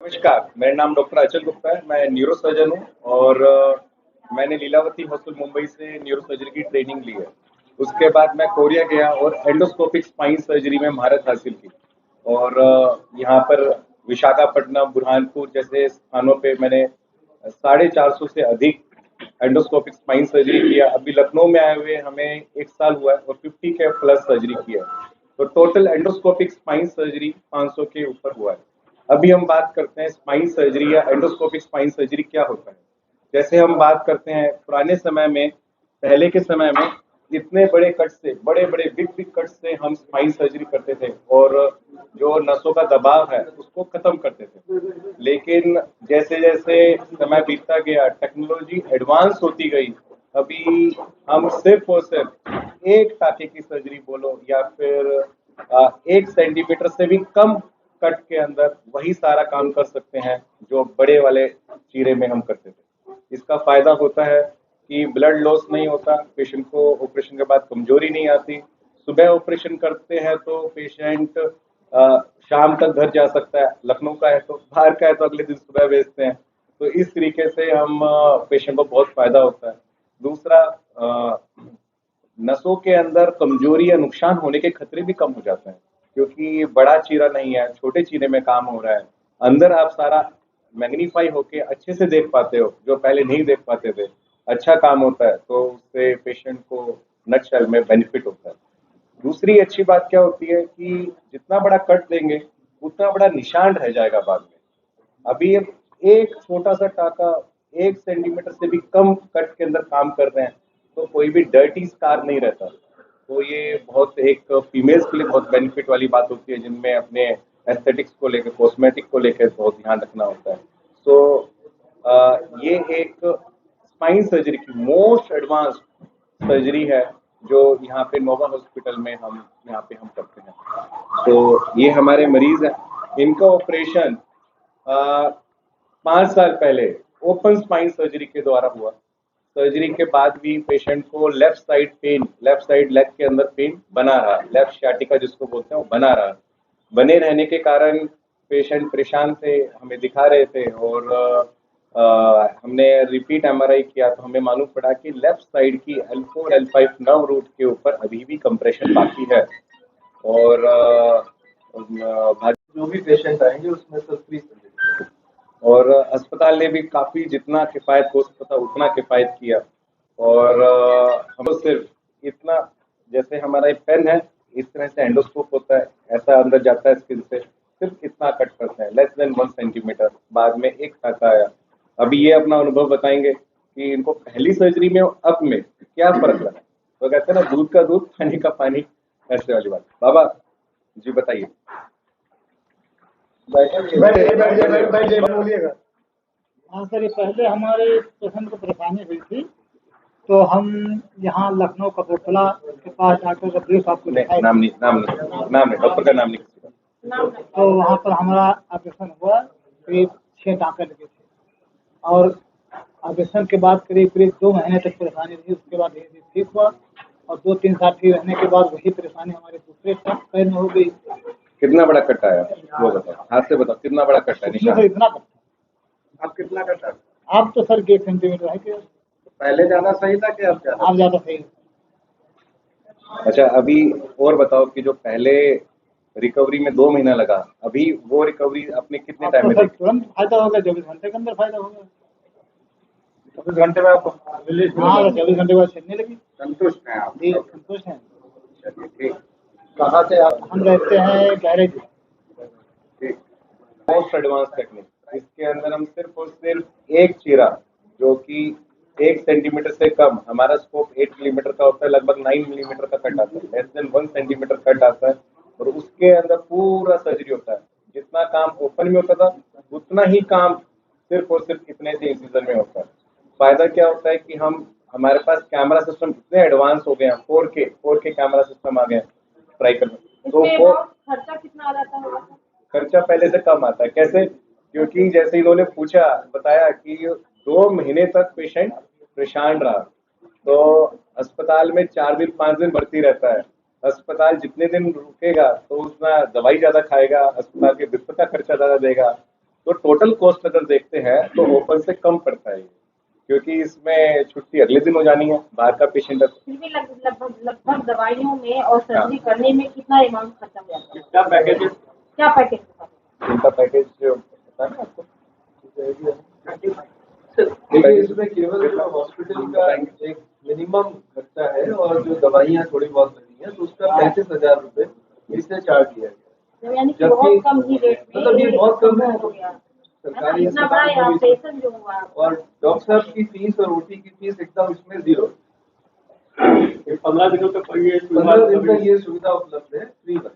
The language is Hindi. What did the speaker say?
नमस्कार, मेरा नाम डॉक्टर अचल गुप्ता है। मैं न्यूरो सर्जन हूँ और मैंने लीलावती हॉस्पिटल मुंबई से न्यूरो सर्जरी की ट्रेनिंग ली है। उसके बाद मैं कोरिया गया और एंडोस्कोपिक स्पाइन सर्जरी में महारत हासिल की और यहाँ पर विशाखापट्टनम, बुरहानपुर जैसे स्थानों पे मैंने 450 से अधिक एंडोस्कोपिक स्पाइन सर्जरी किया। अभी लखनऊ में आए हुए हमें 1 साल हुआ है और 50 के प्लस सर्जरी किया है। तो टोटल एंडोस्कोपिक स्पाइन सर्जरी 500 के ऊपर हुआ है। अभी हम बात करते हैं स्पाइन सर्जरी या एंडोस्कोपिक स्पाइन सर्जरी क्या होता है। जैसे हम बात करते हैं पुराने समय में, पहले के समय में इतने बड़े कट से, बड़े बड़े बिग बिग कट से हम स्पाइन सर्जरी करते थे और जो नसों का दबाव है उसको खत्म करते थे। लेकिन जैसे जैसे समय बीतता गया, टेक्नोलॉजी एडवांस होती गई, अभी हम सिर्फ और सिर्फ एक टाके की सर्जरी बोलो या फिर 1 सेंटीमीटर से भी कम कट के अंदर वही सारा काम कर सकते हैं जो बड़े वाले चीरे में हम करते थे। इसका फायदा होता है कि ब्लड लॉस नहीं होता, पेशेंट को ऑपरेशन के बाद कमजोरी नहीं आती। सुबह ऑपरेशन करते हैं तो पेशेंट शाम तक घर जा सकता है, लखनऊ का है तो, बाहर का है तो अगले दिन सुबह भेजते हैं। तो इस तरीके से हम पेशेंट को बहुत फायदा होता है। दूसरा, नसों के अंदर कमजोरी या नुकसान होने के खतरे भी कम हो जाते हैं क्योंकि बड़ा चीरा नहीं है, छोटे चीरे में काम हो रहा है। अंदर आप सारा मैग्नीफाई होके अच्छे से देख पाते हो जो पहले नहीं देख पाते थे। अच्छा काम होता है तो उससे पेशेंट को नटशेल में बेनिफिट होता है। दूसरी अच्छी बात क्या होती है कि जितना बड़ा कट देंगे उतना बड़ा निशान रह जाएगा बाद में। अभी एक छोटा सा टाका 1 सेंटीमीटर से भी कम कट के अंदर काम कर रहे हैं तो कोई भी डर्टी स्कार नहीं रहता। तो ये बहुत एक फीमेल्स के लिए बहुत बेनिफिट वाली बात होती है जिनमें अपने एस्थेटिक्स को लेकर, कॉस्मेटिक को लेकर बहुत ध्यान रखना होता है। तो ये एक स्पाइन सर्जरी की मोस्ट एडवांस सर्जरी है जो यहाँ पे नोवा हॉस्पिटल में हम यहाँ पे हम करते हैं। तो ये हमारे मरीज हैं, इनका ऑपरेशन 5 साल पहले ओपन स्पाइन सर्जरी के द्वारा हुआ। सर्जरी के बाद भी पेशेंट को left side pain, left side leg के अंदर पेन बना रहा, लेफ्ट शाटिका जिसको बोलते हैं वो बना रहा। बने रहने के कारण पेशेंट परेशान थे, हमें दिखा रहे थे और हमने रिपीट एमआरआई किया तो हमें मालूम पड़ा कि लेफ्ट साइड की L4 L5 नर्व रूट के ऊपर अभी भी कंप्रेशन बाकी है। और जो भी पेशेंट आएंगे उसमें सब फ्री सर्जरी और अस्पताल ने भी काफी जितना किफायत हो सकता था उतना किफायत किया। और हम सिर्फ इतना, जैसे हमारा एक पेन है इस तरह से एंडोस्कोप होता है, ऐसा अंदर जाता है स्किन से, सिर्फ इतना कट करते हैं, लेस देन 1 सेंटीमीटर, बाद में एक टाका आया। अभी ये अपना अनुभव बताएंगे कि इनको पहली सर्जरी में और अब में क्या फर्क लगा। तो कहते हैं ना, दूध का दूध पानी का पानी, ऐसे वाली बात। बाबा जी बताइए। बोलिएगा। हाँ सर, ये पहले हमारे पेशेंट को परेशानी हुई थी तो हम यहाँ लखनऊ कपूरथला के पास डॉक्टर रफीक साहब को दिखाए नाम नहीं, डॉक्टर का नाम नहीं किसी का। तो वहाँ पर हमारा ऑपरेशन हुआ, करीब 6 टाँके लगे थे और ऑपरेशन के बाद करीब करीब 2 महीने तक परेशानी रही। उसके बाद धीरे धीरे ठीक हुआ और 2-3 साल ठीक रहने के बाद वही परेशानी हमारे दूसरे पैर में हो गई। कितना बड़ा कट आया वो बताओ, हाथ से बताओ कितना बड़ा कट है निशान। इतना कट, अब कितना कट है? अब तो सर 1 सेंटीमीटर है कि पहले ज्यादा सही था कि अब ज्यादा सही। अच्छा, अभी और बताओ कि जो पहले रिकवरी में 2 महीना लगा, अभी वो रिकवरी अपने कितने टाइम में सर तुरंत फायदा होगा, 24 घंटे के अंदर फायदा होगा। 24 घंटे में आपको? हाँ, 24 घंटे बाद छिड़ने लगी। संतुष्ट हैं आप? जी संतुष्ट हैं। ठीक। कहाँ से आप? हम रहते हैं गैरेज। ठीक। मोस्ट एडवांस टेक्निक, इसके अंदर हम सिर्फ और सिर्फ एक चीरा जो कि 1 सेंटीमीटर से कम, हमारा स्कोप 8 मिलीमीटर का होता है, लगभग 9 मिलीमीटर का कट आता है, लेस देन 1 सेंटीमीटर कट आता है और उसके अंदर पूरा सर्जरी होता है। जितना काम ओपन में होता था उतना ही काम सिर्फ और सिर्फ इतने से इंसिजन में होता है। फायदा क्या होता है कि हमारे पास कैमरा सिस्टम इतने एडवांस हो गए हैं, 4K कैमरा सिस्टम आ गए हैं ट्राई करने। तो वो खर्चा कितना आ जाता होगा? खर्चा पहले से कम आता है। कैसे? क्योंकि जैसे इन्होंने पूछा, बताया कि 2 महीने तक पेशेंट परेशान रहा तो अस्पताल में 4 दिन 5 दिन भर्ती रहता है। अस्पताल जितने दिन रुकेगा तो उतना दवाई ज्यादा खाएगा, अस्पताल के बिस्तर का खर्चा ज्यादा देगा। तो टोटल कॉस्ट अगर देखते हैं तो ओपन से कम पड़ता है ये, क्योंकि इसमें छुट्टी अगले दिन हो जानी है, बाहर का पेशेंट है। फिर भी लगभग दवाइयों में और सर्जरी करने में कितना अमाउंट खर्चा हो जाता है? क्या पैकेज है? क्या पैकेज है? इनका पैकेज पता है ना आपको? देखिए इसमें केवल जो हॉस्पिटल का एक मिनिमम खर्चा है और जो दवाइयाँ थोड़ी बहुत लगी हैं तो उसका 35,000 रुपये इससे चार्ज किया गया। यानी कि बहुत कम ही रेट में मतलब ये बहुत कम है हो गया, सरकारी इतना बड़ा ऑपरेशन जो हुआ। और डॉक्टर साहब की फीस और ओटी की फीस एकदम इसमें 0। 15 दिनों तक 15 दिन तक ये सुविधा उपलब्ध है फ्री में।